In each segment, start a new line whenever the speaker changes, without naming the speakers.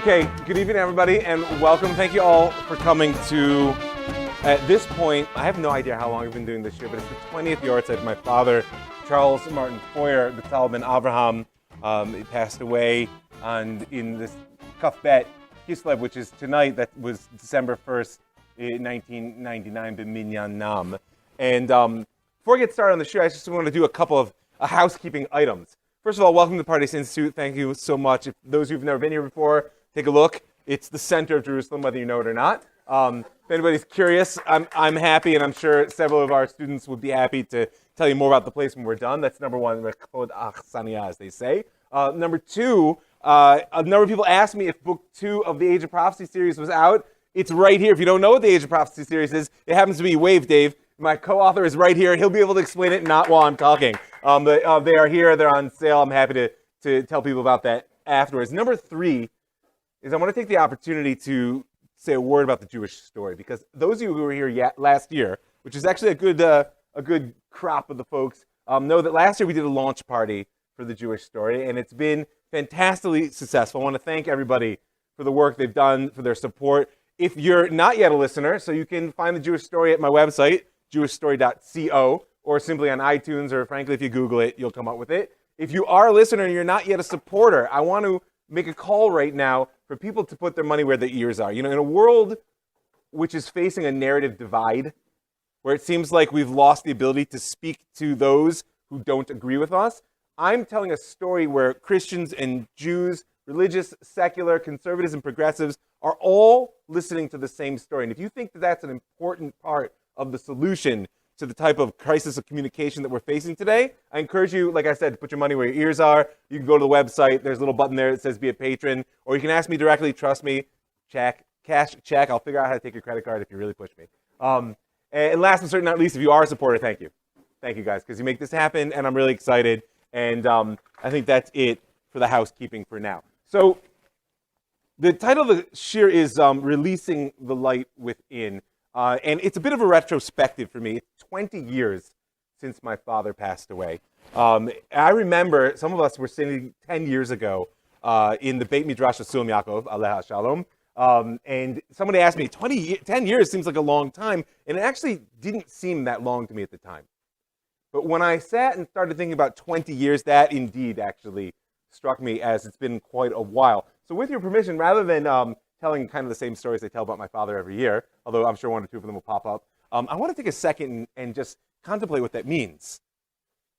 Okay, good evening, everybody, and welcome. Thank you all for coming to, at this point, I have no idea how long I've been doing this year, but it's the 20th yahrzeit of my father, Charles Martin Feuer, the Talman Avraham. He passed away in this Kaf Bet Kislev, which is tonight. That was December 1st, 1999, B'minyan Nam. And before I get started on the show, I just want to do a couple of housekeeping items. First of all, welcome to the Pardes Institute. Thank you so much. If those who've never been here before, take a look. It's the center of Jerusalem, whether you know it or not. If anybody's curious, I'm happy, and I'm sure several of our students would be happy to tell you more about the place when we're done. That's number one, as they say. Number two, a number of people asked me if book 2 of the Age of Prophecy series was out. It's right here. If you don't know what the Age of Prophecy series is, it happens to be Wave Dave. My co-author is right here. He'll be able to explain it, not while I'm talking. But they are here. They're on sale. I'm happy to tell people about that afterwards. Number 3 is I want to take the opportunity to say a word about the Jewish story, because those of you who were here last year, which is actually a good crop of the folks, know that last year we did a launch party for the Jewish story, and it's been fantastically successful. I want to thank everybody for the work they've done, for their support. If you're not yet a listener, so you can find the Jewish story at my website, jewishstory.co, or simply on iTunes, or frankly, if you Google it, you'll come up with it. If you are a listener and you're not yet a supporter, I want to make a call right now for people to put their money where their ears are. You know, in a world which is facing a narrative divide, where it seems like we've lost the ability to speak to those who don't agree with us, I'm telling a story where Christians and Jews, religious, secular, conservatives, and progressives are all listening to the same story. And if you think that that's an important part of the solution to the type of crisis of communication that we're facing today, I encourage you, like I said, to put your money where your ears are. You can go to the website. There's a little button there that says be a patron, or you can ask me directly. Trust me, cash check. I'll figure out how to take your credit card if you really push me. And last but certainly not least, if you are a supporter, thank you. Thank you, guys, because you make this happen, and I'm really excited. And I think that's it for the housekeeping for now. So the title of the shir is Releasing the Light Within. And it's a bit of a retrospective for me. It's 20 years since my father passed away. I remember some of us were sitting 10 years ago in the Beit Midrash of Sulam Yaakov, Aleha Shalom, and somebody asked me, 10 years seems like a long time, and it actually didn't seem that long to me at the time. But when I sat and started thinking about 20 years, that indeed actually struck me as it's been quite a while. So with your permission, rather than telling kind of the same stories I tell about my father every year, although I'm sure one or two of them will pop up, I want to take a second and just contemplate what that means.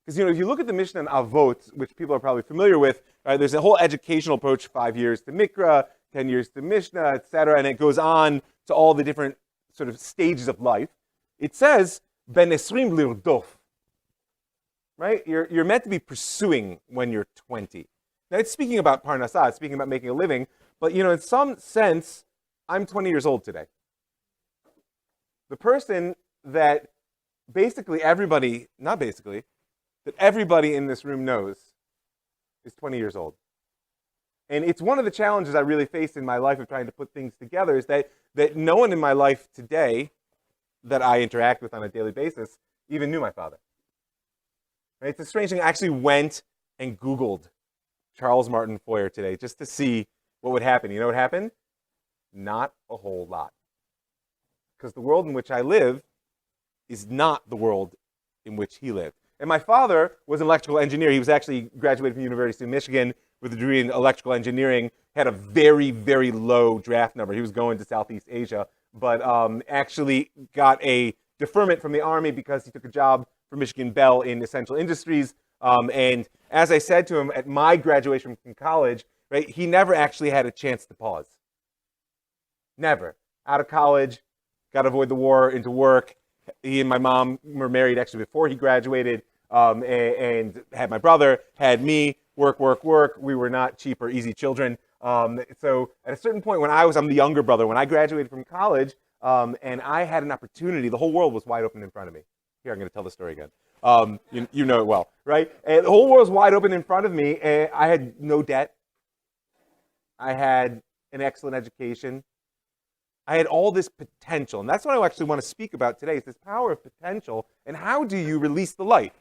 Because, you know, if you look at the Mishnah and Avot, which people are probably familiar with, right, there's a whole educational approach, 5 years to Mikra, 10 years to Mishnah, etc., and it goes on to all the different sort of stages of life. It says, Ben Esrim Lirdof, right? You're meant to be pursuing when you're 20. Now, it's speaking about Parnassah, it's speaking about making a living, but, you know, in some sense, I'm 20 years old today. The person that basically everybody, not basically, that everybody in this room knows is 20 years old. And it's one of the challenges I really faced in my life of trying to put things together is that no one in my life today that I interact with on a daily basis even knew my father. Right? It's a strange thing. I actually went and Googled Charles Martin Feuer today just to see what would happen. You know what happened? Not a whole lot. Because the world in which I live is not the world in which he lived. And my father was an electrical engineer. He was actually graduated from the University of Michigan with a degree in electrical engineering, had a very, very low draft number. He was going to Southeast Asia, but actually got a deferment from the Army because he took a job for Michigan Bell in essential industries. And as I said to him at my graduation from college, right, he never actually had a chance to pause. Never. Out of college, got to avoid the war, into work. He and my mom were married actually before he graduated, and had my brother, had me, work. We were not cheap or easy children. So at a certain point I'm the younger brother, when I graduated from college, and I had an opportunity, the whole world was wide open in front of me. Here, I'm going to tell the story again. You know it well, right? And the whole world was wide open in front of me. And I had no debt. I had an excellent education. I had all this potential. And that's what I actually want to speak about today, is this power of potential. And how do you release the light?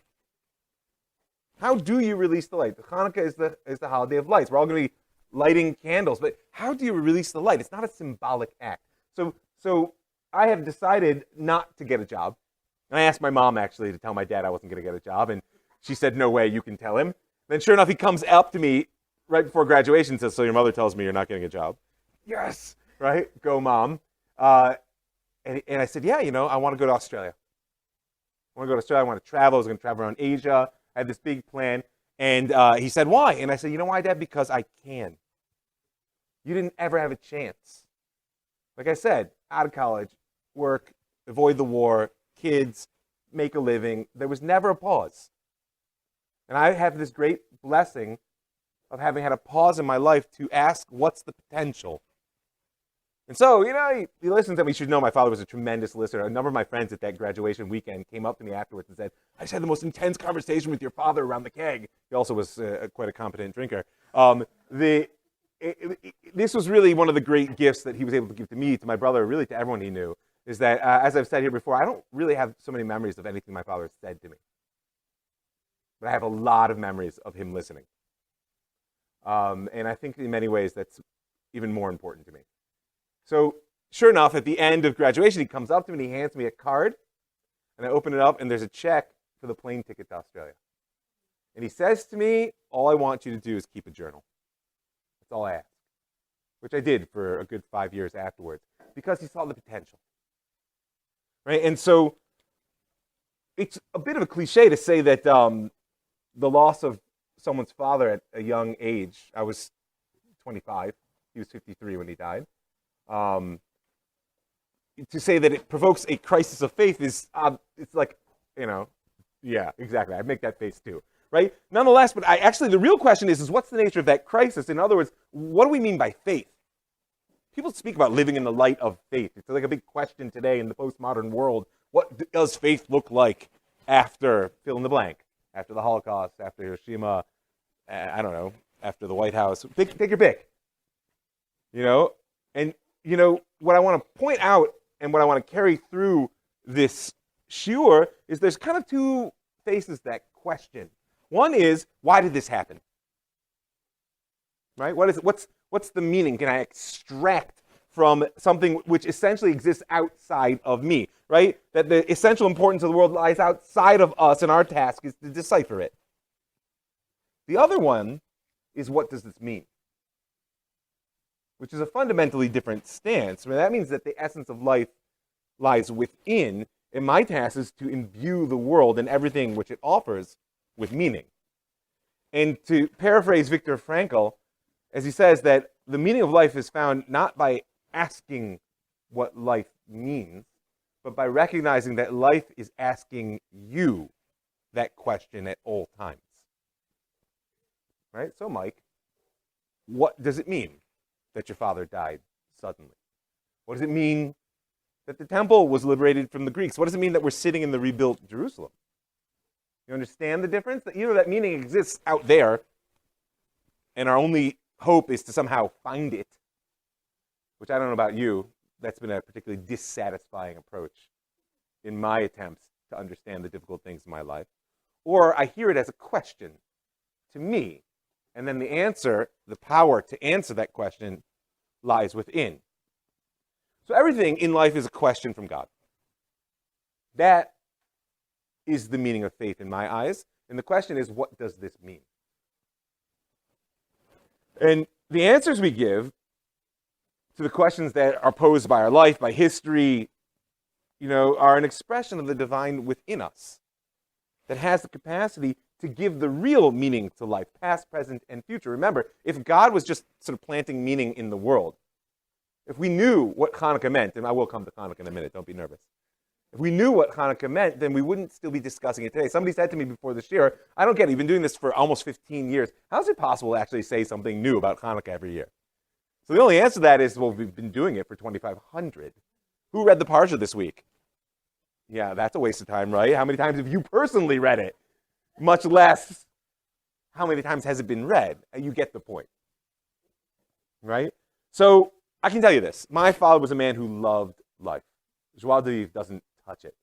How do you release the light? Hanukkah is the holiday of lights. We're all going to be lighting candles. But how do you release the light? It's not a symbolic act. So I have decided not to get a job. And I asked my mom, actually, to tell my dad I wasn't going to get a job. And she said, no way, you can tell him. Then sure enough, he comes up to me right before graduation and says, so your mother tells me you're not getting a job. Yes, right? Go, Mom. And I said, yeah, I want to go to Australia. I want to go to Australia. I want to travel. I was going to travel around Asia. I had this big plan. And he said, why? And I said, you know why, Dad? Because I can. You didn't ever have a chance. Like I said, out of college, work, avoid the war, kids, make a living. There was never a pause. And I have this great blessing of having had a pause in my life to ask, what's the potential? And so, he listens, and we should know my father was a tremendous listener. A number of my friends at that graduation weekend came up to me afterwards and said, I just had the most intense conversation with your father around the keg. He also was quite a competent drinker. This was really one of the great gifts that he was able to give to me, to my brother, really to everyone he knew, is that, as I've said here before, I don't really have so many memories of anything my father said to me. But I have a lot of memories of him listening. And I think in many ways that's even more important to me. So sure enough, at the end of graduation, he comes up to me and he hands me a card. And I open it up, and there's a check for the plane ticket to Australia. And he says to me, all I want you to do is keep a journal. That's all I ask. Which I did for a good 5 years afterwards, because he saw the potential. Right? And so it's a bit of a cliche to say that the loss of someone's father at a young age, I was 25, he was 53 when he died, to say that it provokes a crisis of faith is, it's like, yeah, exactly. I make that face too, right? Nonetheless, but the real question is what's the nature of that crisis? In other words, what do we mean by faith? People speak about living in the light of faith. It's like a big question today in the postmodern world. What does faith look like after fill in the blank? After the Holocaust, after Hiroshima, I don't know, after the White House. Take your pick. And what I want to point out and what I want to carry through this shiur is there's kind of two faces to that question. One is, why did this happen? Right? What's the meaning? Can I extract from something which essentially exists outside of me? Right? That the essential importance of the world lies outside of us, and our task is to decipher it. The other one is, what does this mean? Which is a fundamentally different stance. That means that the essence of life lies within, and my task is to imbue the world and everything which it offers with meaning. And to paraphrase Viktor Frankl, as he says that the meaning of life is found not by asking what life means, but by recognizing that life is asking you that question at all times. Right? So, Mike, what does it mean that your father died suddenly? What does it mean that the temple was liberated from the Greeks? What does it mean that we're sitting in the rebuilt Jerusalem? You understand the difference? That that meaning exists out there, and our only hope is to somehow find it, which I don't know about you, that's been a particularly dissatisfying approach in my attempts to understand the difficult things in my life. Or I hear it as a question to me, and then the answer, the power to answer that question, lies within. So everything in life is a question from God. That is the meaning of faith in my eyes. And the question is, what does this mean? And the answers we give to the questions that are posed by our life, by history, are an expression of the divine within us that has the capacity to give the real meaning to life, past, present, and future. Remember, if God was just sort of planting meaning in the world, if we knew what Hanukkah meant, and I will come to Hanukkah in a minute, don't be nervous. If we knew what Hanukkah meant, then we wouldn't still be discussing it today. Somebody said to me before this year, I don't get it, you've been doing this for almost 15 years. How is it possible to actually say something new about Hanukkah every year? So the only answer to that is, well, we've been doing it for 2,500. Who read the Parsha this week? Yeah, that's a waste of time, right? How many times have you personally read it? Much less, how many times has it been read? You get the point, right? So I can tell you this. My father was a man who loved life. Joie de vivre doesn't touch it.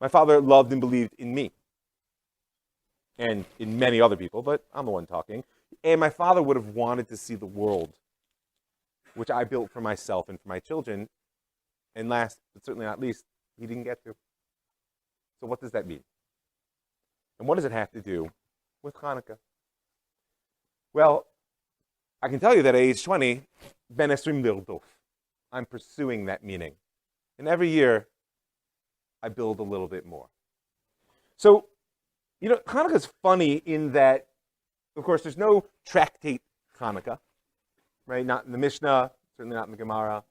My father loved and believed in me and in many other people, but I'm the one talking. And my father would have wanted to see the world, which I built for myself and for my children. And last, but certainly not least, he didn't get to. So what does that mean? And what does it have to do with Hanukkah? Well, I can tell you that at age 20, Ben Esrim Lildof, I'm pursuing that meaning. And every year, I build a little bit more. So, Hanukkah is funny in that, of course, there's no tractate Hanukkah, right? Not in the Mishnah, certainly not in the Gemara.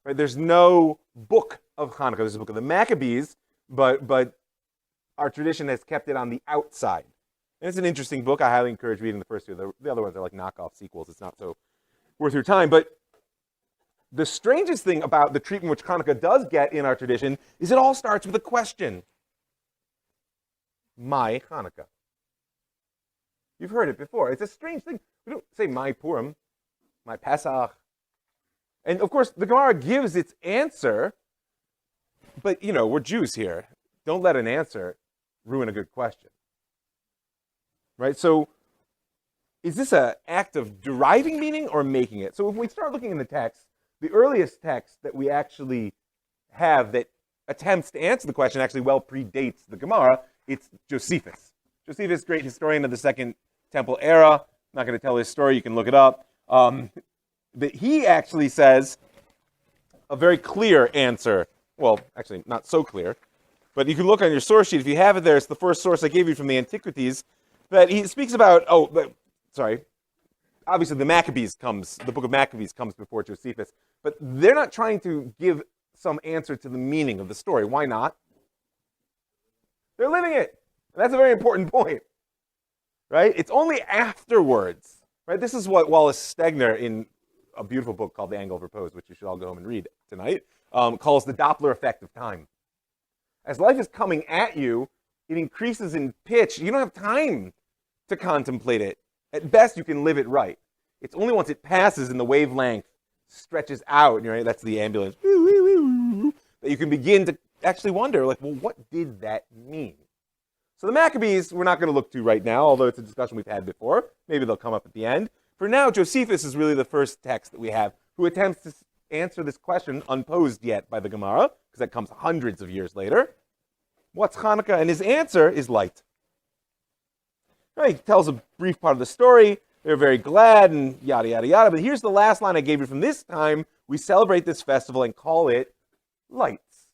Right? There's no book of Hanukkah. There's a book of the Maccabees, but our tradition has kept it on the outside. And it's an interesting book. I highly encourage reading the first two. The other ones are like knockoff sequels. It's not so worth your time. But the strangest thing about the treatment which Chanukah does get in our tradition is it all starts with a question. My Hanukkah. You've heard it before. It's a strange thing. We don't say my Purim, my Pesach. And of course, the Gemara gives its answer, but we're Jews here. Don't let an answer ruin a good question. Right? So, is this an act of deriving meaning or making it? So if we start looking in the text, the earliest text that we actually have that attempts to answer the question actually well predates the Gemara. It's Josephus. Josephus, great historian of the Second Temple era. I'm not going to tell his story. You can look it up. But he actually says a very clear answer. Well, actually, not so clear. But you can look on your source sheet. If you have it there, it's the first source I gave you from the Antiquities. That he speaks about, obviously the book of Maccabees comes before Josephus. But they're not trying to give some answer to the meaning of the story. Why not? They're living it. And that's a very important point. Right? It's only afterwards. Right? This is what Wallace Stegner, in a beautiful book called The Angle of Repose, which you should all go home and read tonight, calls the Doppler effect of time. As life is coming at you, it increases in pitch. You don't have time to contemplate it. At best, you can live it right. It's only once it passes and the wavelength stretches out, right? That's the ambulance, that you can begin to actually wonder, what did that mean? So the Maccabees, we're not going to look to right now, although it's a discussion we've had before. Maybe they'll come up at the end. For now, Josephus is really the first text that we have who attempts to answer this question unposed yet by the Gemara, because that comes hundreds of years later. What's Hanukkah? And his answer is light. Right, he tells a brief part of the story. They're very glad and yada, yada, yada. But here's the last line I gave you from this time. We celebrate this festival and call it lights.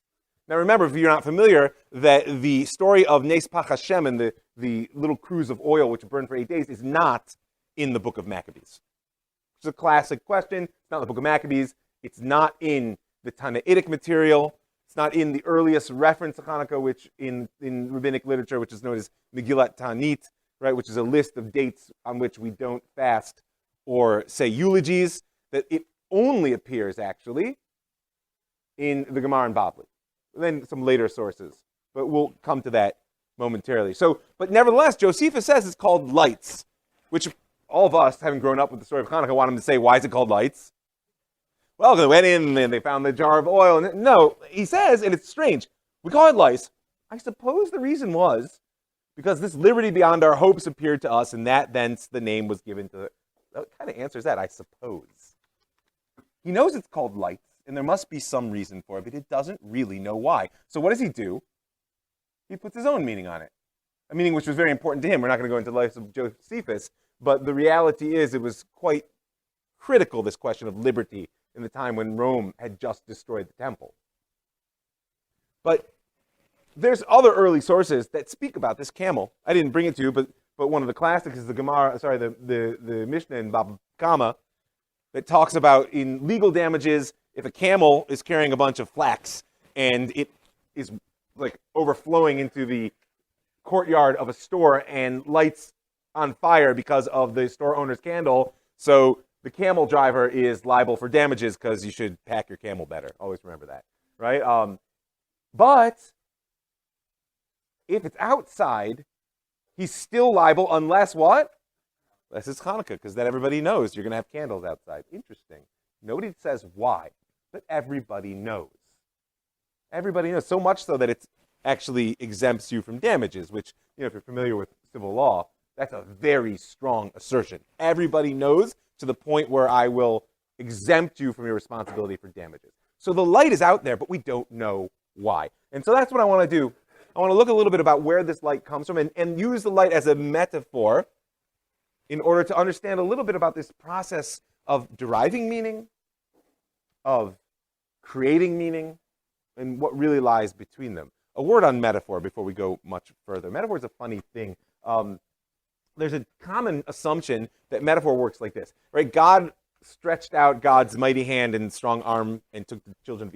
Now remember, if you're not familiar, that the story of Nes Pach Hashem and the little cruse of oil which burned for 8 days is not in the book of Maccabees. It's a classic question. It's not in the book of Maccabees. It's not in the Tannaitic material. It's not in the earliest reference to Hanukkah, which in rabbinic literature, which is known as Megillat Ta'anit, right, which is a list of dates on which we don't fast or say eulogies, that it only appears, actually, in the Gemara and Bavli. And then some later sources. But we'll come to that momentarily. But nevertheless, Josephus says it's called lights, which all of us, having grown up with the story of Hanukkah, want him to say, why is it called lights? Well, they went in and they found the jar of oil. And no, he says, and it's strange, we call it lights. I suppose the reason was because this liberty beyond our hopes appeared to us, and that thence the name was given to it. That kind of answers that, I suppose. He knows it's called lights, and there must be some reason for it, but it doesn't really know why. So what does he do? He puts his own meaning on it. A meaning which was very important to him. We're not going to go into the life of Josephus, but the reality is it was quite critical, this question of liberty, in the time when Rome had just destroyed the temple. But there's other early sources that speak about this camel. I didn't bring it to you, but one of the classics is the Mishnah in Baba Kama that talks about in legal damages, if a camel is carrying a bunch of flax and it is overflowing into the courtyard of a store and lights on fire because of the store owner's candle, so the camel driver is liable for damages because you should pack your camel better. Always remember that, right? But if it's outside, he's still liable unless what? Unless it's Hanukkah, because then everybody knows you're going to have candles outside. Interesting. Nobody says why, but everybody knows. Everybody knows, so much so that it actually exempts you from damages, which, if you're familiar with civil law, That's a very strong assertion. Everybody knows to the point where I will exempt you from your responsibility for damages. So the light is out there, but we don't know why. And so that's what I want to do. I want to look a little bit about where this light comes from and use the light as a metaphor in order to understand a little bit about this process of deriving meaning, of creating meaning, and what really lies between them. A word on metaphor before we go much further. Metaphor is a funny thing. There's a common assumption that metaphor works like this, right? God stretched out God's mighty hand and strong arm and took the children of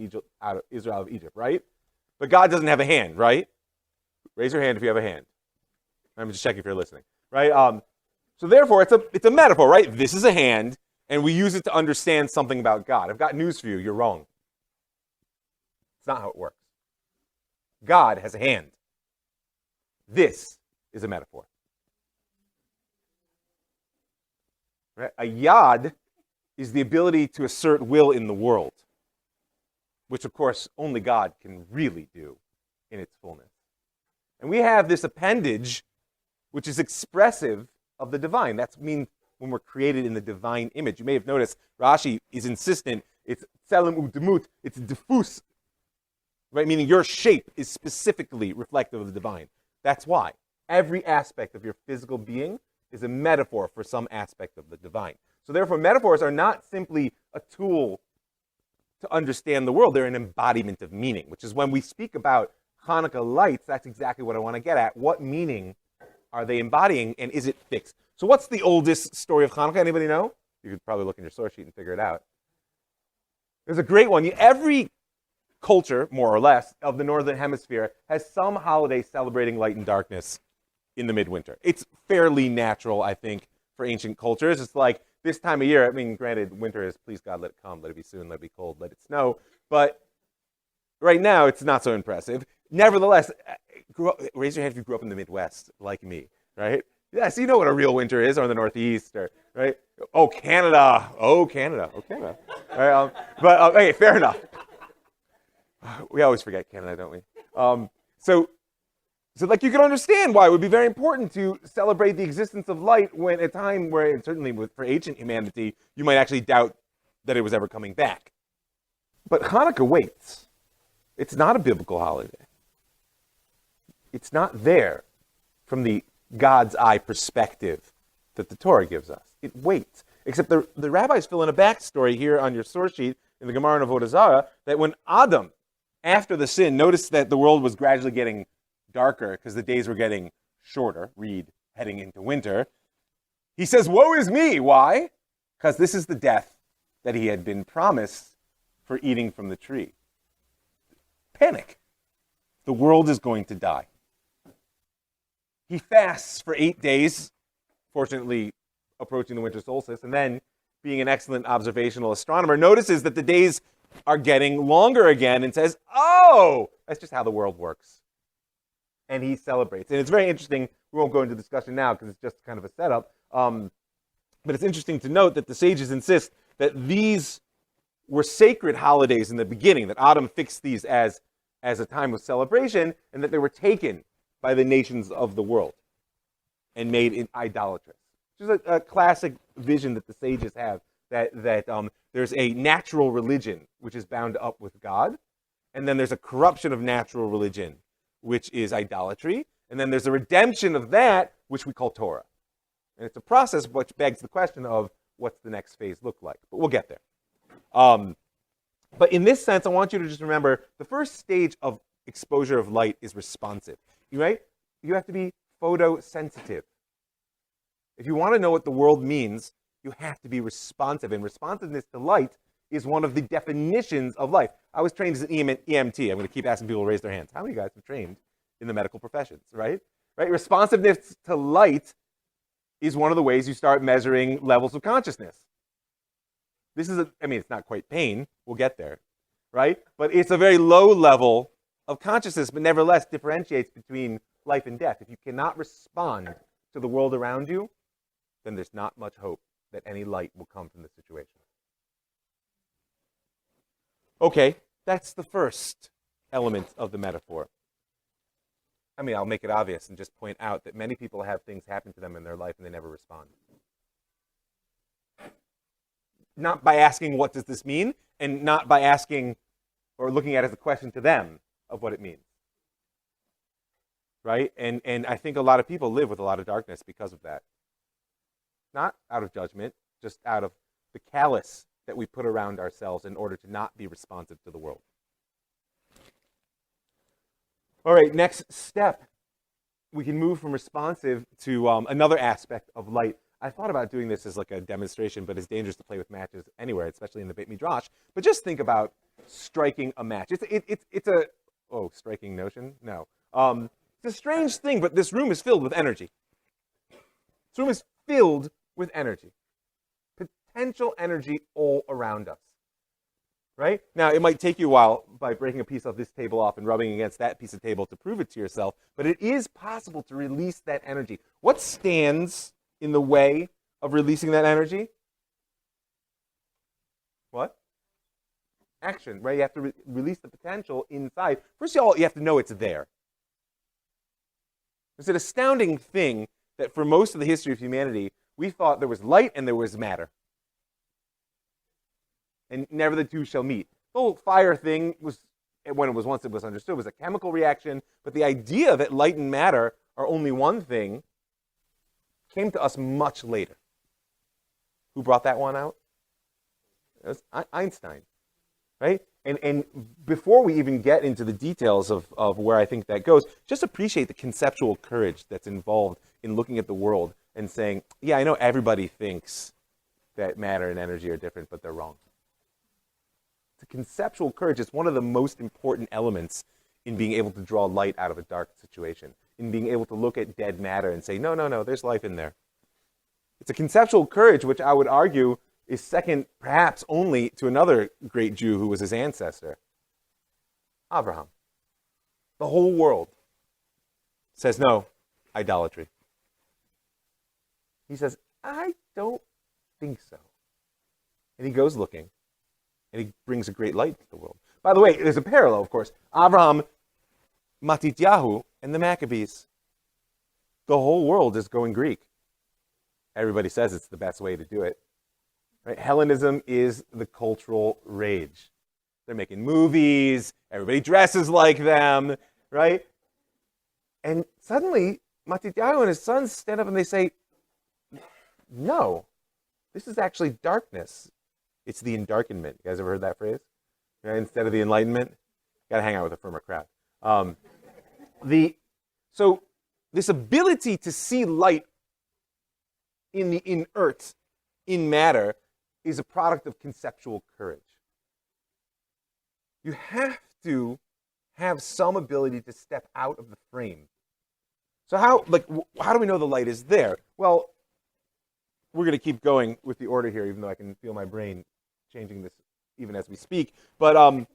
Israel out of Egypt, right? But God doesn't have a hand, right? Raise your hand if you have a hand. I'm just checking if you're listening, right? So therefore, it's a metaphor, right? This is a hand, and we use it to understand something about God. I've got news for you. You're wrong. It's not how it works. God has a hand. This is a metaphor. Right? A yad is the ability to assert will in the world, which, of course, only God can really do in its fullness. And we have this appendage, which is expressive of the divine. That means when we're created in the divine image. You may have noticed Rashi is insistent. It's tselem udemut. It's diffuse, right? Meaning your shape is specifically reflective of the divine. That's why every aspect of your physical being is a metaphor for some aspect of the divine. So therefore, metaphors are not simply a tool to understand the world. They're an embodiment of meaning, which is when we speak about Hanukkah lights, that's exactly what I want to get at. What meaning are they embodying, and is it fixed? So what's the oldest story of Hanukkah? Anybody know? You could probably look in your source sheet and figure it out. There's a great one. Every culture, more or less, of the Northern Hemisphere has some holiday celebrating light and darkness in the midwinter. It's fairly natural, I think, for ancient cultures. It's like this time of year, I mean, granted, winter is, please God, let it come, let it be soon, let it be cold, let it snow. But right now, it's not so impressive. Nevertheless, raise your hand if you grew up in the Midwest, like me, right? Yes, you know what a real winter is, or in the Northeast, or, right? Oh, Canada. Oh, Canada. Oh, Canada. Right, but, okay, fair enough. We always forget Canada, don't we? So like you can understand why it would be very important to celebrate the existence of light when at a time where, and certainly for ancient humanity, you might actually doubt that it was ever coming back. But Hanukkah waits. It's not a biblical holiday. It's not there from the God's eye perspective that the Torah gives us. It waits. Except the rabbis fill in a backstory here on your source sheet in the Gemara in Avodah Zarah that when Adam, after the sin, noticed that the world was gradually getting darker because the days were getting shorter, read heading into winter, he says, woe is me. Why? Because this is the death that he had been promised for eating from the tree. Panic. The world is going to die. He fasts for 8 days, fortunately approaching the winter solstice, and then, being an excellent observational astronomer, notices that the days are getting longer again and says, oh, that's just how the world works. And he celebrates. And it's very interesting. We won't go into discussion now because it's just kind of a setup. But it's interesting to note that the sages insist that these were sacred holidays in the beginning, that Adam fixed these as a time of celebration, and that they were taken by the nations of the world and made idolatrous. Which is a classic vision that the sages have, that there's a natural religion which is bound up with God, and then there's a corruption of natural religion, which is idolatry, and then there's a redemption of that, which we call Torah. And it's a process which begs the question of what's the next phase look like. But we'll get there. But in this sense, I want you to just remember the first stage of exposure of light is responsive. Right? You have to be photosensitive. If you want to know what the world means, you have to be responsive. And responsiveness to light is one of the definitions of life. I was trained as an EMT. I'm going to keep asking people to raise their hands. How many guys have trained in the medical professions, right? Responsiveness to light is one of the ways you start measuring levels of consciousness. This is it's not quite pain. We'll get there, right? But it's a very low level of consciousness, but nevertheless differentiates between life and death. If you cannot respond to the world around you, then there's not much hope that any light will come from the situation. Okay, that's the first element of the metaphor. I mean, I'll make it obvious and just point out that many people have things happen to them in their life and they never respond. Not by asking, what does this mean? And not by asking or looking at it as a question to them of what it means. Right? And I think a lot of people live with a lot of darkness because of that. Not out of judgment, just out of the callous that we put around ourselves in order to not be responsive to the world. All right, next step. We can move from responsive to another aspect of light. I thought about doing this as like a demonstration, but it's dangerous to play with matches anywhere, especially in the Beit Midrash. But just think about striking a match. It's a striking notion? No. It's a strange thing, but this room is filled with energy. This room is filled with energy. Potential energy all around us. Right? Now, it might take you a while by breaking a piece of this table off and rubbing against that piece of table to prove it to yourself, but it is possible to release that energy. What stands in the way of releasing that energy? What? Action, right? You have to release the potential inside. First of all, you have to know it's there. It's an astounding thing that for most of the history of humanity, we thought there was light and there was matter. And never the two shall meet. The whole fire thing was, when it was understood, was a chemical reaction. But the idea that light and matter are only one thing came to us much later. Who brought that one out? It was Einstein, right? And before we even get into the details of where I think that goes, just appreciate the conceptual courage that's involved in looking at the world and saying, yeah, I know everybody thinks that matter and energy are different, but they're wrong. The conceptual courage is one of the most important elements in being able to draw light out of a dark situation, in being able to look at dead matter and say, no, there's life in there. It's a conceptual courage which I would argue is second perhaps only to another great Jew who was his ancestor, Abraham. The whole world says, no, idolatry. He says, I don't think so. And he goes looking. And he brings a great light to the world. By the way, there's a parallel, of course. Abraham, Matityahu, and the Maccabees. The whole world is going Greek. Everybody says it's the best way to do it. Right? Hellenism is the cultural rage. They're making movies. Everybody dresses like them. Right? And suddenly, Matityahu and his sons stand up and they say, no, this is actually darkness. It's the endarkenment. You guys ever heard that phrase? Right? Instead of the enlightenment, got to hang out with a firmer crowd. So this ability to see light in the inert, in matter, is a product of conceptual courage. You have to have some ability to step out of the frame. So how do we know the light is there? Well, we're going to keep going with the order here, even though I can feel my brain changing this even as we speak. But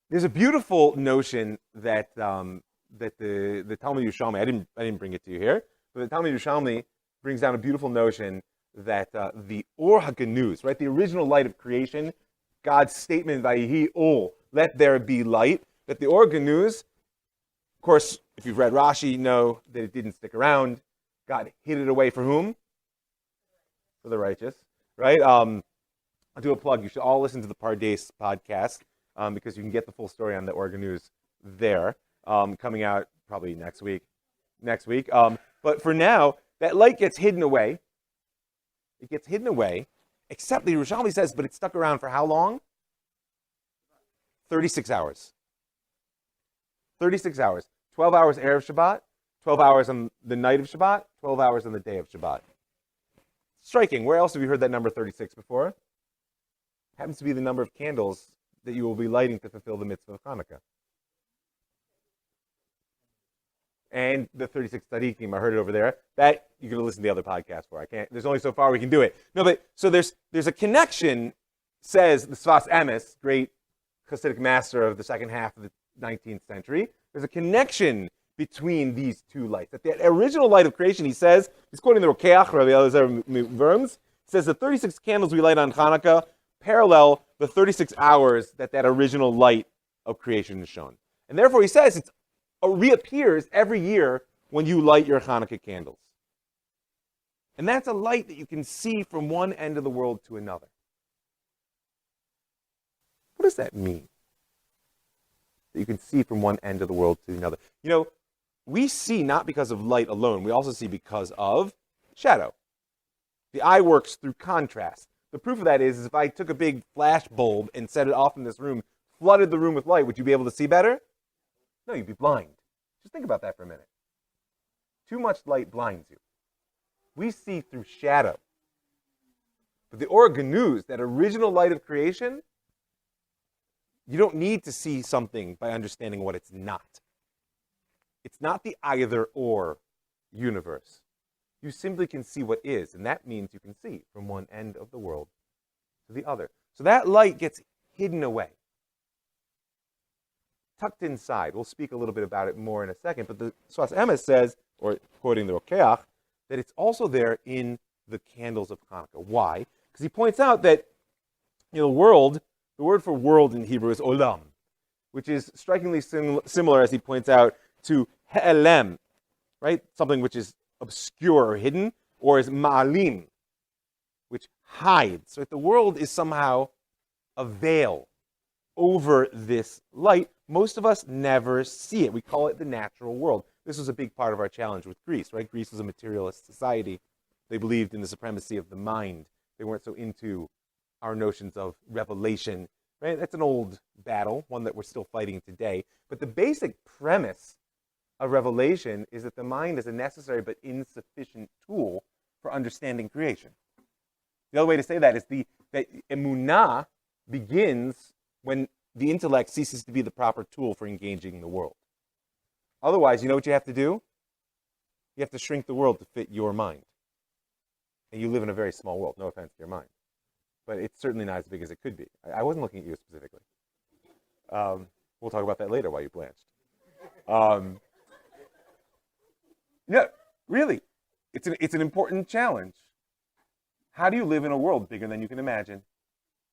there's a beautiful notion that the Talmud Yerushalmi, I didn't bring it to you here, but the Talmud Yerushalmi brings down a beautiful notion that the Or HaGanuz, right, the original light of creation, God's statement, Vayihi Ol, let there be light, that the Or HaGanuz, of course, if you've read Rashi, you know that it didn't stick around. God hid it away for whom? For the righteous, right? I'll do a plug. You should all listen to the Pardes podcast because you can get the full story on the Or HaGanuz there, coming out probably next week. But for now, that light gets hidden away. It gets hidden away, except the Yerushalmi says, but it stuck around for how long? 36 hours. 36 hours. 12 hours Erev Shabbat, 12 hours on the night of Shabbat, 12 hours on the day of Shabbat. Striking. Where else have you heard that number 36 before? Happens to be the number of candles that you will be lighting to fulfill the mitzvah of Hanukkah. And the 36 tzaddikim, I heard it over there. That you're going to listen to the other podcast for. There's only so far we can do it. No, but so there's a connection, says the Sfas Emes, great Hasidic master of the second half of the 19th century. There's a connection between these two lights. That the original light of creation, he says, he's quoting the Rokeach, Rabbi Eliezer Worms, says the 36 candles we light on Hanukkah parallel the 36 hours that original light of creation is shown. And therefore he says it's reappears every year when you light your Hanukkah candles. And that's a light that you can see from one end of the world to another. What does that mean? That you can see from one end of the world to another. You know, we see not because of light alone. We also see because of shadow. The eye works through contrast. The proof of that is if I took a big flash bulb and set it off in this room, flooded the room with light, would you be able to see better? No, you'd be blind. Just think about that for a minute. Too much light blinds you. We see through shadow. But the Oregonus, that original light of creation, you don't need to see something by understanding what it's not. It's not the either-or universe. You simply can see what is, and that means you can see from one end of the world to the other. So that light gets hidden away, tucked inside. We'll speak a little bit about it more in a second, but the Sfas Emes says, or quoting the Rokeach, that it's also there in the candles of Hanukkah. Why? Because he points out that the word for world in Hebrew is olam, which is strikingly similar, as he points out, to he'elem, right? Something which is obscure or hidden, or is ma'alim, which hides. So the world is somehow a veil over this light. Most of us never see it. We call it the natural world. This was a big part of our challenge with Greece, right? Greece was a materialist society. They believed in the supremacy of the mind. They weren't so into our notions of revelation, right? That's an old battle, one that we're still fighting today. But the basic premise of revelation is that the mind is a necessary but insufficient tool for understanding creation. The other way to say that is that emunah begins when the intellect ceases to be the proper tool for engaging the world. Otherwise, you know what you have to do? You have to shrink the world to fit your mind. And you live in a very small world. No offense to your mind. But it's certainly not as big as it could be. I wasn't looking at you specifically. We'll talk about that later while you blanched. Yeah, really. It's an important challenge. How do you live in a world bigger than you can imagine?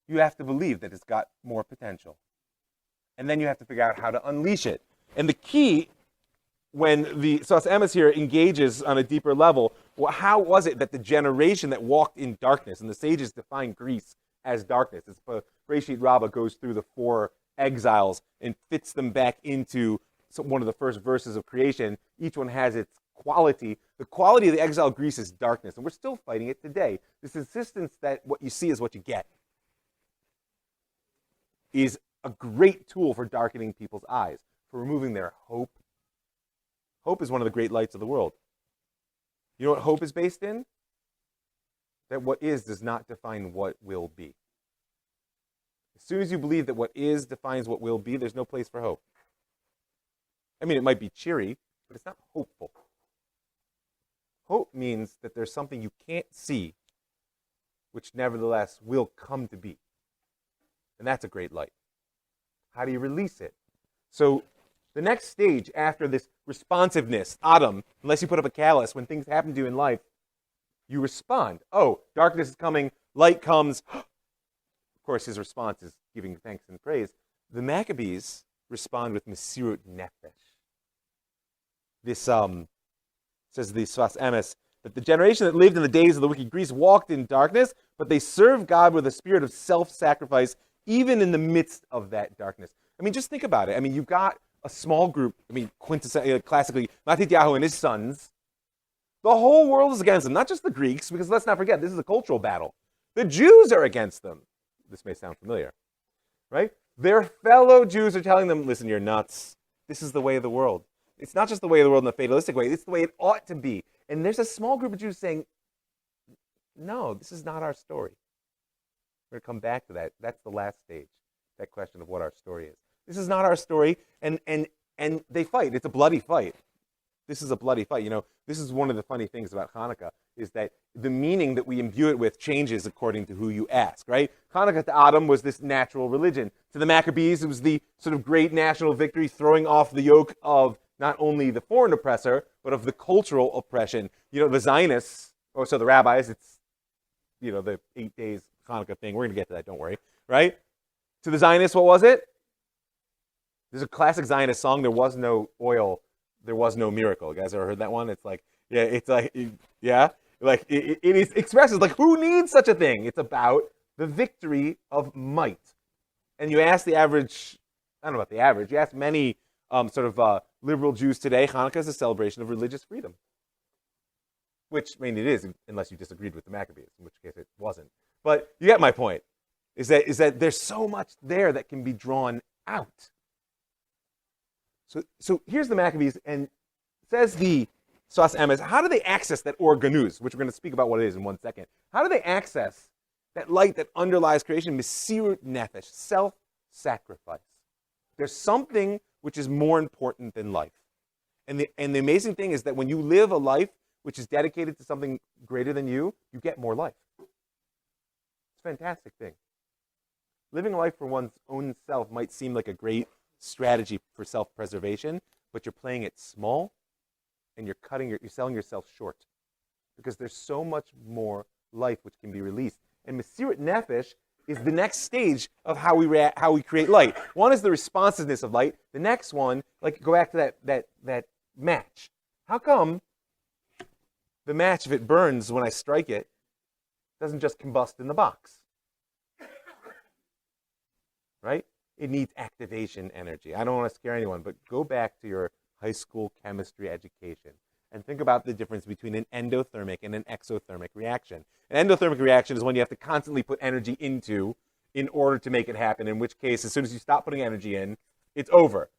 You have to believe that it's got more potential. And then you have to figure out how to unleash it. And the key, when the Sfas Emes here engages on a deeper level, well, how was it that the generation that walked in darkness, and the sages define Greece as darkness, as Bereshit Rabbah goes through the 4 exiles and fits them back into one of the first verses of creation. Each one has its quality. The quality of the exile of Greece is darkness, and we're still fighting it today. This insistence that what you see is what you get is a great tool for darkening people's eyes, for removing their hope. Hope is one of the great lights of the world. You know what hope is based in? That what is does not define what will be. As soon as you believe that what is defines what will be, there's no place for hope. I mean, it might be cheery, but it's not hopeful. Hope means that there's something you can't see, which nevertheless will come to be. And that's a great light. How do you release it? So the next stage after this responsiveness, Adam, unless you put up a callus, when things happen to you in life, you respond. Oh, darkness is coming, light comes. Of course, his response is giving thanks and praise. The Maccabees respond with Mesirut Nefesh. This says the Sfas Emes, that the generation that lived in the days of the wicked Greece walked in darkness, but they served God with a spirit of self-sacrifice, even in the midst of that darkness. I mean, just think about it. I mean, you've got a small group, classically, Matityahu and his sons. The whole world is against them, not just the Greeks, because let's not forget, this is a cultural battle. The Jews are against them. This may sound familiar, right? Their fellow Jews are telling them, listen, you're nuts. This is the way of the world. It's not just the way of the world in a fatalistic way. It's the way it ought to be. And there's a small group of Jews saying, no, this is not our story. We're going to come back to that. That's the last stage, that question of what our story is. This is not our story, and they fight. It's a bloody fight. This is a bloody fight. You know, this is one of the funny things about Hanukkah, is that the meaning that we imbue it with changes according to who you ask, right? Hanukkah to Adam was this natural religion. To the Maccabees, it was the sort of great national victory, throwing off the yoke of not only the foreign oppressor, but of the cultural oppression. You know, the Zionists, or so the rabbis, it's, you know, the 8 days Hanukkah thing. We're going to get to that, don't worry, right? To the Zionists, what was it? There's a classic Zionist song, "There was no oil, there was no miracle." You guys ever heard that one? It's like, it expresses like, who needs such a thing? It's about the victory of might. And you ask the average, I don't know about the average, you ask many liberal Jews today, Hanukkah is a celebration of religious freedom. Which, I mean, it is, unless you disagreed with the Maccabees, in which case it wasn't. But you get my point, is that there's so much there that can be drawn out. So here's the Maccabees, and says the Sfas Emes, how do they access that Or Ganuz, which we're going to speak about what it is in 1 second. How do they access that light that underlies creation, Mesirut Nefesh, self-sacrifice? There's something which is more important than life. And the amazing thing is that when you live a life which is dedicated to something greater than you, you get more life. It's a fantastic thing. Living a life for one's own self might seem like a great strategy for self-preservation, but you're playing it small, and you're selling yourself short, because there's so much more life which can be released. And Mesirut Nefesh is the next stage of how we create light. One is the responsiveness of light. The next one, like go back to that match. How come the match, if it burns when I strike it, doesn't just combust in the box? Right? It needs activation energy. I don't want to scare anyone, but go back to your high school chemistry education and think about the difference between an endothermic and an exothermic reaction. An endothermic reaction is when you have to constantly put energy into in order to make it happen, in which case, as soon as you stop putting energy in, it's over.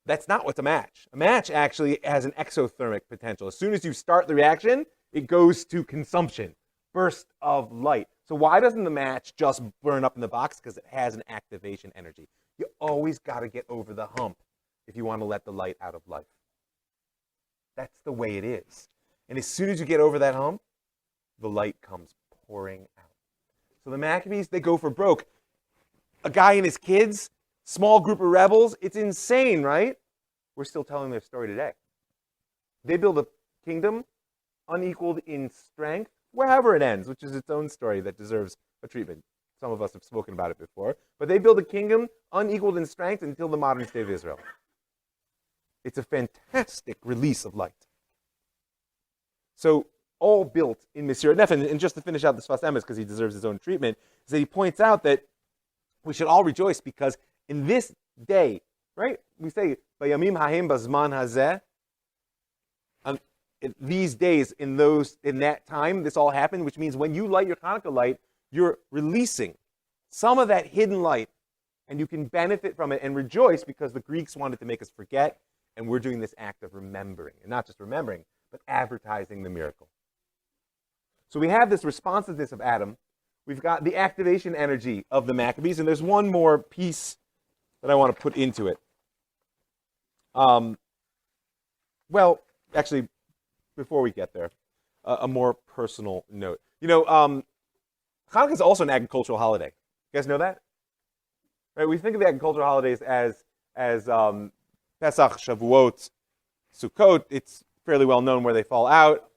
That's not what's a match. A match actually has an exothermic potential. As soon as you start the reaction, it goes to consumption, burst of light. So why doesn't the match just burn up in the box? Because it has an activation energy. You always got to get over the hump if you want to let the light out of life. That's the way it is. And as soon as you get over that hump, the light comes pouring out. So the Maccabees, they go for broke. A guy and his kids, small group of rebels, it's insane, right? We're still telling their story today. They build a kingdom unequaled in strength, wherever it ends, which is its own story that deserves a treatment. Some of us have spoken about it before. But they build a kingdom unequaled in strength until the modern state of Israel. It's a fantastic release of light. So all built in Mesirut Nefesh. And just to finish out the Sfas Emes, because he deserves his own treatment, is that he points out that we should all rejoice because in this day, right, we say, Bayamim hahem bazman hazeh, these days, in that time, this all happened, which means when you light your Chanukah light, you're releasing some of that hidden light, and you can benefit from it and rejoice because the Greeks wanted to make us forget, and we're doing this act of remembering, and not just remembering, but advertising the miracle. So we have this responsiveness of Adam. We've got the activation energy of the Maccabees, and there's one more piece that I want to put into it. Well, actually, before we get there, a more personal note. You know, Hanukkah is also an agricultural holiday. You guys know that? Right? We think of the agricultural holidays as Pesach, Shavuot, Sukkot. It's fairly well known where they fall out.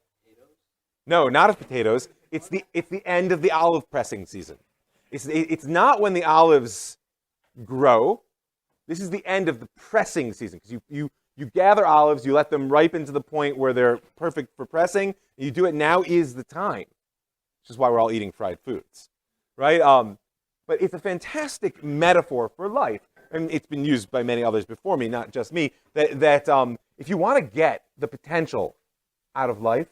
No, not as potatoes. It's the end of the olive pressing season. It's not when the olives grow. This is the end of the pressing season because you gather olives, you let them ripen to the point where they're perfect for pressing. And you do it now is the time, which is why we're all eating fried foods, right? But it's a fantastic metaphor for life, and it's been used by many others before me, not just me. That if you want to get the potential out of life,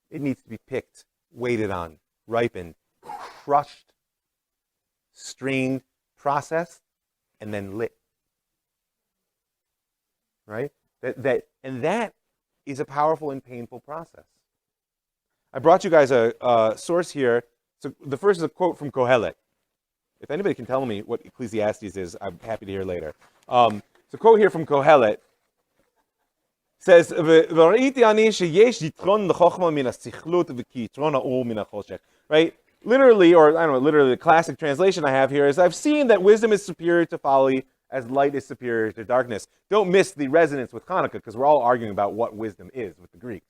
it needs to be picked, waited on, ripened, crushed, strained, processed, and then lit. Right? That is a powerful and painful process. I brought you guys a source here. So the first is a quote from Kohelet. If anybody can tell me what Ecclesiastes is, I'm happy to hear later. So a quote here from Kohelet says, right? Literally, or I don't know, literally the classic translation I have here is, I've seen that wisdom is superior to folly as light is superior to darkness. Don't miss the resonance with Hanukkah, because we're all arguing about what wisdom is with the Greeks.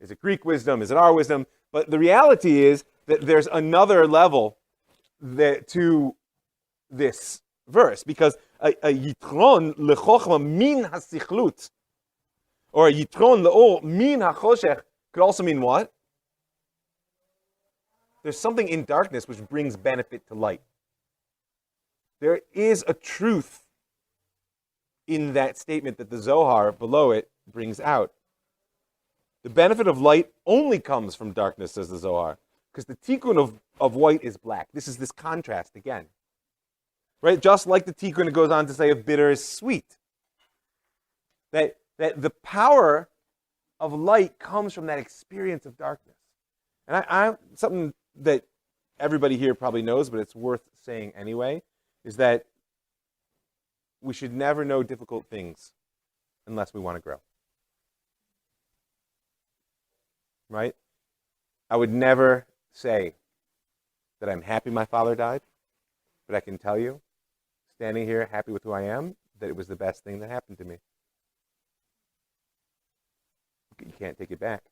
Is it Greek wisdom? Is it our wisdom? But the reality is that there's another level to this verse, because a yitron lechochma min hasichlut, or a yitron leor min hachoshech could also mean what? There's something in darkness which brings benefit to light. There is a truth in that statement that the Zohar below it brings out. The benefit of light only comes from darkness, says the Zohar, because the tikkun of white is black. This is this contrast again. Right? Just like the tikkun, it goes on to say of bitter is sweet. That the power of light comes from that experience of darkness. And I something that everybody here probably knows, but it's worth saying anyway, is that we should never know difficult things unless we want to grow. Right? I would never say that I'm happy my father died, but I can tell you, standing here happy with who I am, that it was the best thing that happened to me. You can't take it back.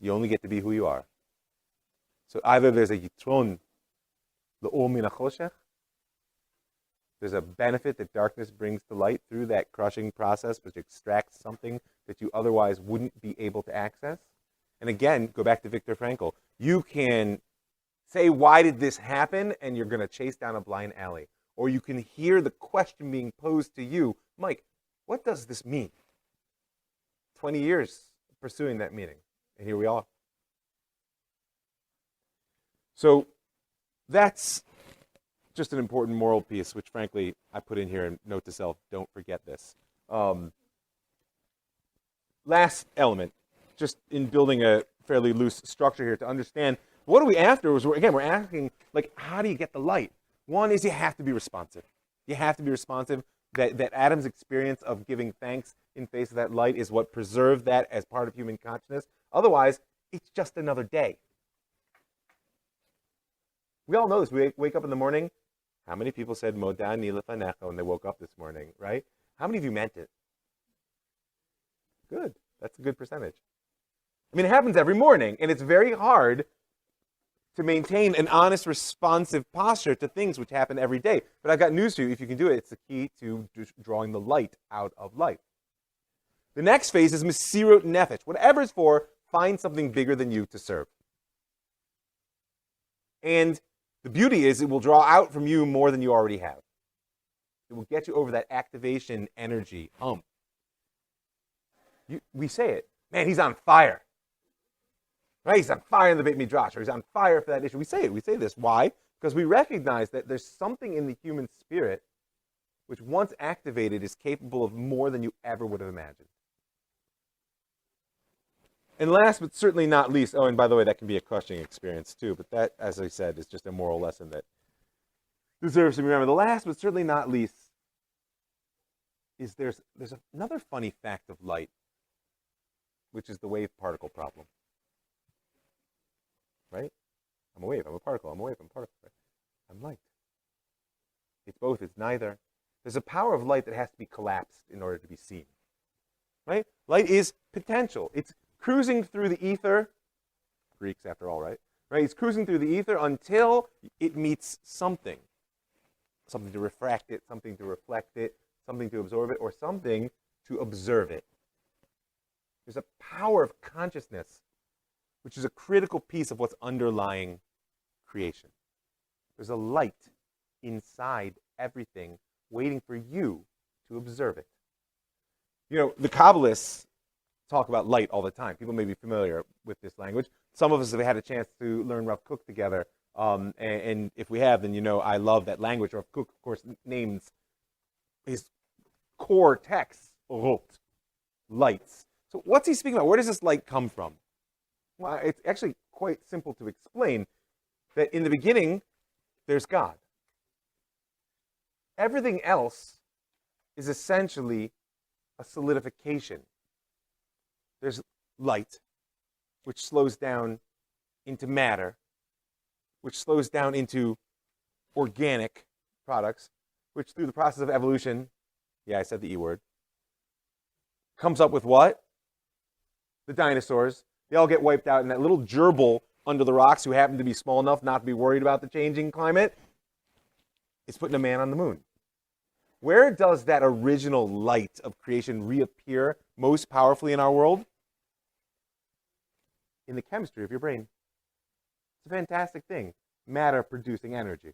You only get to be who you are. So either there's a yitron le'or min hachoshech, there's a benefit that darkness brings to light through that crushing process, which extracts something that you otherwise wouldn't be able to access. And again, go back to Viktor Frankl. You can say, why did this happen? And you're going to chase down a blind alley. Or you can hear the question being posed to you, Mike, what does this mean? 20 years pursuing that meaning. And here we are. So that's just an important moral piece, which frankly I put in here and note to self, don't forget this. Last element, just in building a fairly loose structure here to understand, what are we after? We're asking, like, how do you get the light? One is you have to be responsive. You have to be responsive. That Adam's experience of giving thanks in face of that light is what preserved that as part of human consciousness. Otherwise, it's just another day. We all know this. We wake up in the morning. How many people said Modani lefanecha when they woke up this morning, right? How many of you meant it? Good. That's a good percentage. I mean, it happens every morning, and it's very hard to maintain an honest, responsive posture to things which happen every day. But I've got news for you. If you can do it, it's the key to drawing the light out of life. The next phase is Mesirut Nefesh. Whatever it's for, find something bigger than you to serve. And the beauty is it will draw out from you more than you already have. It will get you over that activation energy hump. We say it. Man, he's on fire. Right? He's on fire in the Beit Midrash, or he's on fire for that issue. We say it. We say this. Why? Because we recognize that there's something in the human spirit which, once activated, is capable of more than you ever would have imagined. And last but certainly not least, oh, and by the way, that can be a crushing experience too, but that, as I said, is just a moral lesson that deserves to be remembered. The last but certainly not least is there's another funny fact of light, which is the wave particle problem. Right? I'm a wave, I'm a particle, I'm a wave, I'm a particle. Right? I'm light. It's both, it's neither. There's a power of light that has to be collapsed in order to be seen. Right? Light is potential. It's cruising through the ether, Greeks after all, right? Right? It's cruising through the ether until it meets something. Something to refract it, something to reflect it, something to absorb it, or something to observe it. There's a power of consciousness, which is a critical piece of what's underlying creation. There's a light inside everything waiting for you to observe it. You know, the Kabbalists talk about light all the time. People may be familiar with this language. Some of us have had a chance to learn Rav Kook together. And if we have, then you know I love that language. Rav Kook, of course, names his core text, Rot, lights. So what's he speaking about? Where does this light come from? Well, it's actually quite simple to explain that in the beginning, there's God. Everything else is essentially a solidification. There's light, which slows down into matter, which slows down into organic products, which through the process of evolution, yeah, I said the E word, comes up with what? The dinosaurs. They all get wiped out in that little gerbil under the rocks who happen to be small enough not to be worried about the changing climate It's putting a man on the moon. Where does that original light of creation reappear most powerfully in our world? In the chemistry of your brain. It's a fantastic thing. Matter producing energy.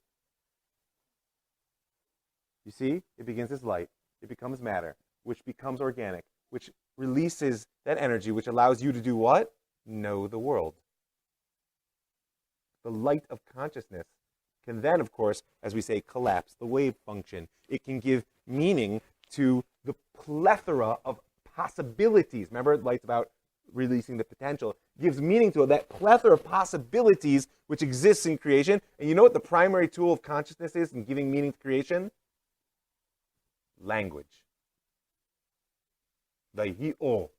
You see, it begins as light. It becomes matter, which becomes organic, which releases that energy, which allows you to do what? Know the world. The light of consciousness can then, of course, as we say, collapse the wave function. It can give meaning to the plethora of possibilities. Remember, light's about releasing the potential. It gives meaning to that plethora of possibilities which exists in creation. And you know what the primary tool of consciousness is in giving meaning to creation? Language. Vayhi-o,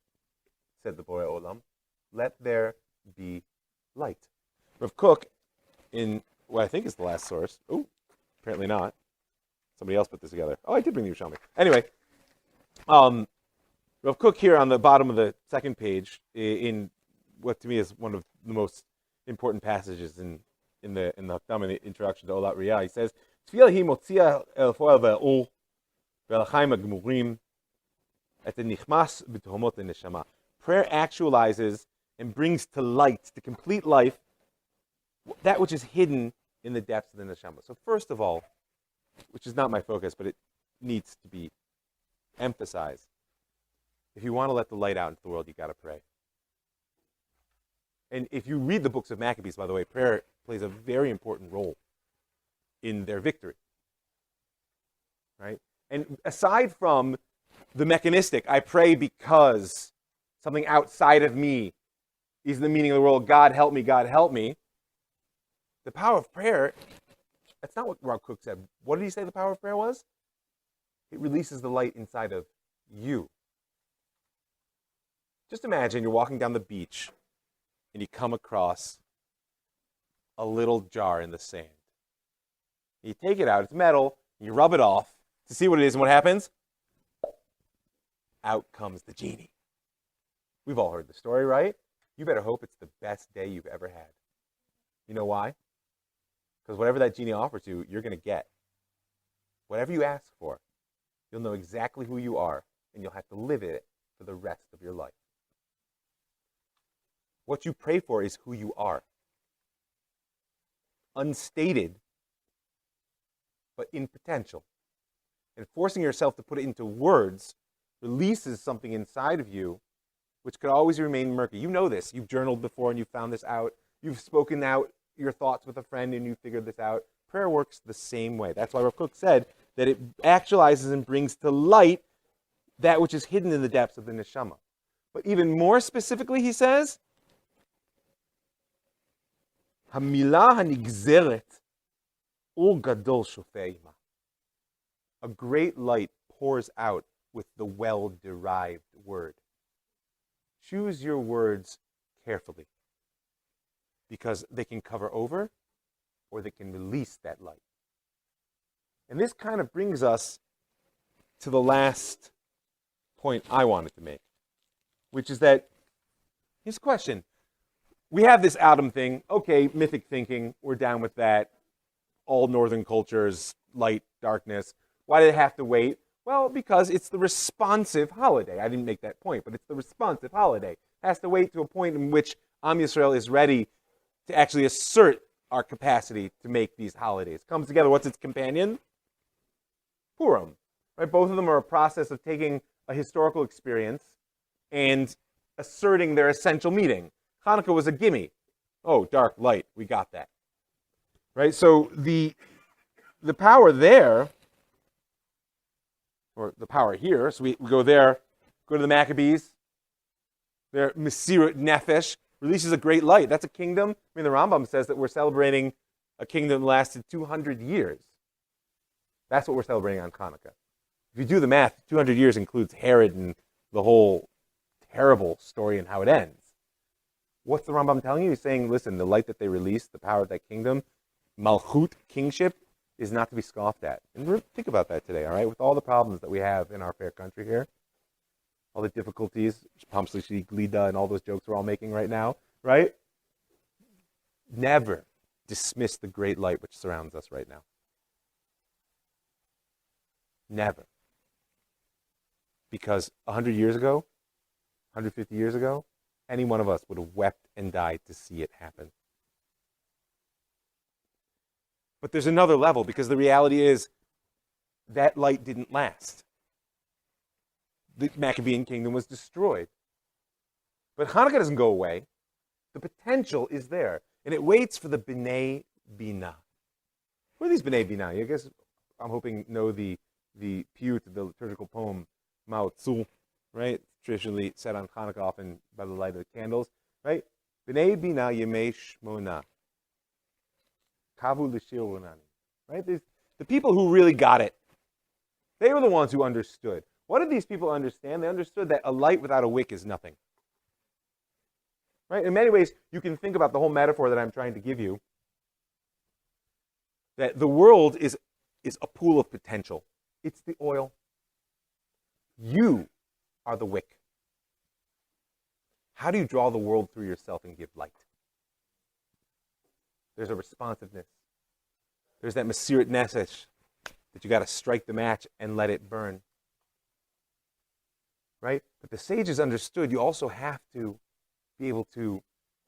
said the Borei Olam. Let there be light. Rav Kook, in what I think is the last source. Oh, apparently not. Somebody else put this together. Oh, I did bring the Yerushalmi. Anyway, Rav Kook here on the bottom of the second page, in what to me is one of the most important passages in the Hakdama, in the introduction to Olat Riyah, he says, "Tefillah hi motzia el foel ve'ol ve'elchaim ha'gemurim et nichmas b'tohomot l'neshama." Prayer actualizes and brings to light, to complete life, that which is hidden in the depths of the neshama. So first of all, which is not my focus, but it needs to be emphasized, if you want to let the light out into the world, you've got to pray. And if you read the books of Maccabees, by the way, prayer plays a very important role in their victory. Right? And aside from the mechanistic, I pray because something outside of me is the meaning of the world, God help me, the power of prayer, that's not what Rav Kook said. What did he say the power of prayer was? It releases the light inside of you. Just imagine you're walking down the beach and you come across a little jar in the sand. You take it out, it's metal, you rub it off to see what it is, and what happens? Out comes the genie. We've all heard the story, right? You better hope it's the best day you've ever had. You know why? Because whatever that genie offers you, you're going to get. Whatever you ask for, you'll know exactly who you are, and you'll have to live it for the rest of your life. What you pray for is who you are. Unstated, but in potential. And forcing yourself to put it into words releases something inside of you which could always remain murky. You know this. You've journaled before and you found this out. You've spoken out your thoughts with a friend and you figured this out. Prayer works the same way. That's why Rav Kook said that it actualizes and brings to light that which is hidden in the depths of the neshama. But even more specifically, he says, Hamilah hanigzeret ur gadol shofei ima. A great light pours out with the well-derived word. Choose your words carefully, because they can cover over or they can release that light. And this kind of brings us to the last point I wanted to make, which is that, here's a question. We have this Adam thing. Okay, mythic thinking, we're down with that. All northern cultures, light, darkness. Why do they have to wait? Well, because it's the responsive holiday. I didn't make that point, but it's the responsive holiday. It has to wait to a point in which Am Yisrael is ready to actually assert our capacity to make these holidays. Comes together, what's its companion? Purim. Right? Both of them are a process of taking a historical experience and asserting their essential meaning. Hanukkah was a gimme. Oh, dark, light, we got that. Right? So the power there, or the power here, so we go there, go to the Maccabees, their Mesirut Nefesh, releases a great light. That's a kingdom. I mean, the Rambam says that we're celebrating a kingdom that lasted 200 years. That's what we're celebrating on Chanukah. If you do the math, 200 years includes Herod and the whole terrible story and how it ends. What's the Rambam telling you? He's saying, listen, the light that they released, the power of that kingdom, Malchut, kingship, is not to be scoffed at. And think about that today, all right? With all the problems that we have in our fair country here, all the difficulties, Pamslishi, Glida, and all those jokes we're all making right now, right? Never dismiss the great light which surrounds us right now. Never. Because 100 years ago, 150 years ago, any one of us would have wept and died to see it happen. But there's another level, because the reality is that light didn't last. The Maccabean kingdom was destroyed. But Hanukkah doesn't go away. The potential is there, and it waits for the B'nai Binah. Who are these B'nai Binah? I guess I'm hoping know the piyut, the liturgical poem Mao Tzu, right? Traditionally set on Hanukkah, often by the light of the candles, right? B'nai Binah Yemei Shmona. Kavu L'shir Wunani. Right? The people who really got it, they were the ones who understood. What did these people understand? They understood that a light without a wick is nothing. Right? In many ways, you can think about the whole metaphor that I'm trying to give you, that the world is a pool of potential. It's the oil. You are the wick. How do you draw the world through yourself and give light? There's a responsiveness. There's that Mesirat Nefesh that you got to strike the match and let it burn. Right? But the sages understood you also have to be able to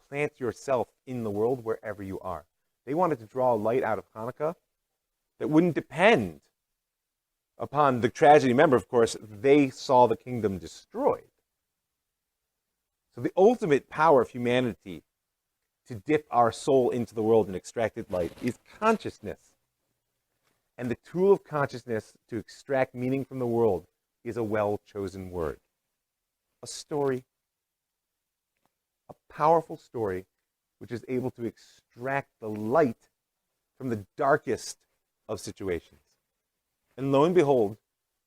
plant yourself in the world wherever you are. They wanted to draw a light out of Hanukkah that wouldn't depend upon the tragedy. Remember, of course, they saw the kingdom destroyed. So the ultimate power of humanity to dip our soul into the world and extract its light is consciousness. And the tool of consciousness to extract meaning from the world is a well-chosen word. A story. A powerful story which is able to extract the light from the darkest of situations. And lo and behold,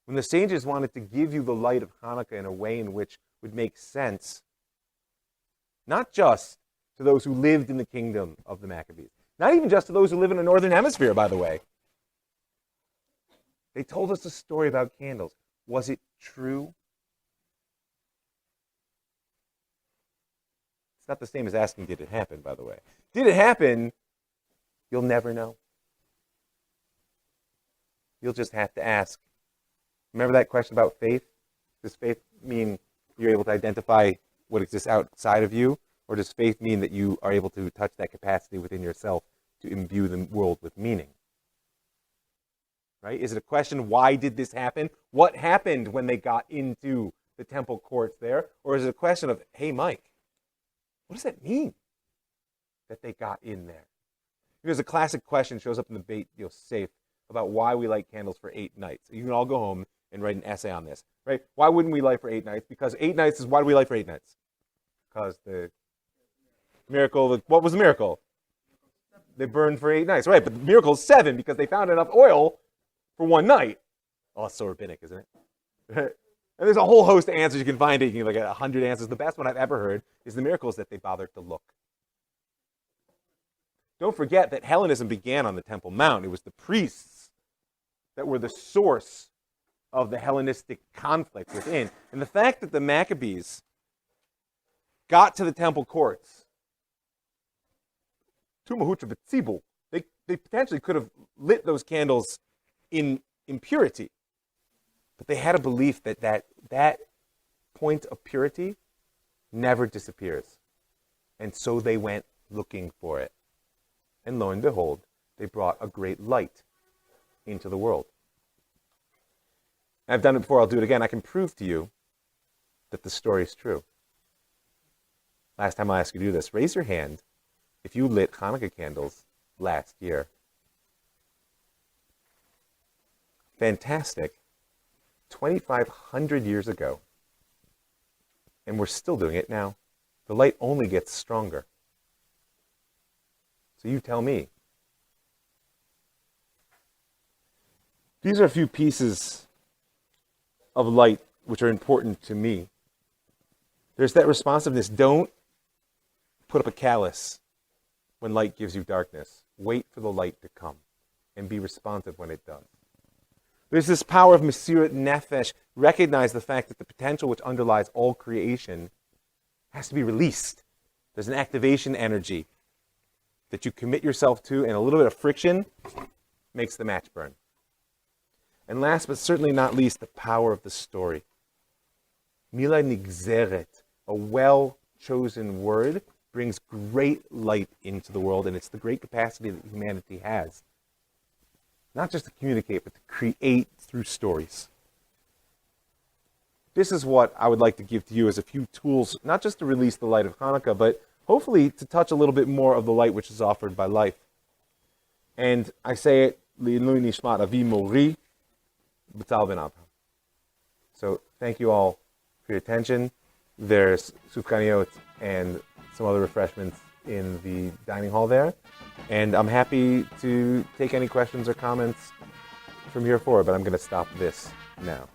when the sages wanted to give you the light of Hanukkah in a way in which would make sense, not just to those who lived in the kingdom of the Maccabees, not even just to those who live in the northern hemisphere, by the way. They told us a story about candles. Was it true? It's not the same as asking, did it happen, by the way. Did it happen? You'll never know. You'll just have to ask. Remember that question about faith? Does faith mean you're able to identify what exists outside of you? Or does faith mean that you are able to touch that capacity within yourself to imbue the world with meaning? Right? Is it a question, why did this happen? What happened when they got into the temple courts there? Or is it a question of, hey, Mike, what does that mean that they got in there? Because a classic question shows up in the Beit Yosef about why we light candles for 8 nights. You can all go home and write an essay on this. Right? Why wouldn't we light for 8 nights? Because 8 nights is, why do we light for 8 nights? Because the miracle, what was the miracle? They burned for 8 nights, right? But the miracle is 7 because they found enough oil for 1 night. Oh, it's so rabbinic, isn't it? And there's a whole host of answers you can find. You can like 100 answers. The best one I've ever heard is the miracle is that they bothered to look. Don't forget that Hellenism began on the Temple Mount. It was the priests that were the source of the Hellenistic conflict within. And the fact that the Maccabees got to the temple courts, they potentially could have lit those candles in impurity. But they had a belief that that point of purity never disappears. And so they went looking for it. And lo and behold, they brought a great light into the world. I've done it before, I'll do it again. I can prove to you that the story is true. Last time I asked you to do this, raise your hand if you lit Hanukkah candles last year. Fantastic. 2,500 years ago. And we're still doing it now. The light only gets stronger. So you tell me. These are a few pieces of light which are important to me. There's that responsiveness. Don't put up a callus when light gives you darkness. Wait for the light to come and be responsive when it does. There's this power of Mesirat Nefesh. Recognize the fact that the potential which underlies all creation has to be released. There's an activation energy that you commit yourself to, and a little bit of friction makes the match burn. And last but certainly not least, the power of the story. Mila nigzeret, a well-chosen word, brings great light into the world, and it's the great capacity that humanity has. Not just to communicate, but to create through stories. This is what I would like to give to you as a few tools, not just to release the light of Hanukkah, but hopefully to touch a little bit more of the light which is offered by life. And I say it, Li'ilui Nishmat Avi Mori, B'tal Ben Avraham. So thank you all for your attention. There's sufganiyot and some other refreshments in the dining hall there. And I'm happy to take any questions or comments from here forward, but I'm going to stop this now.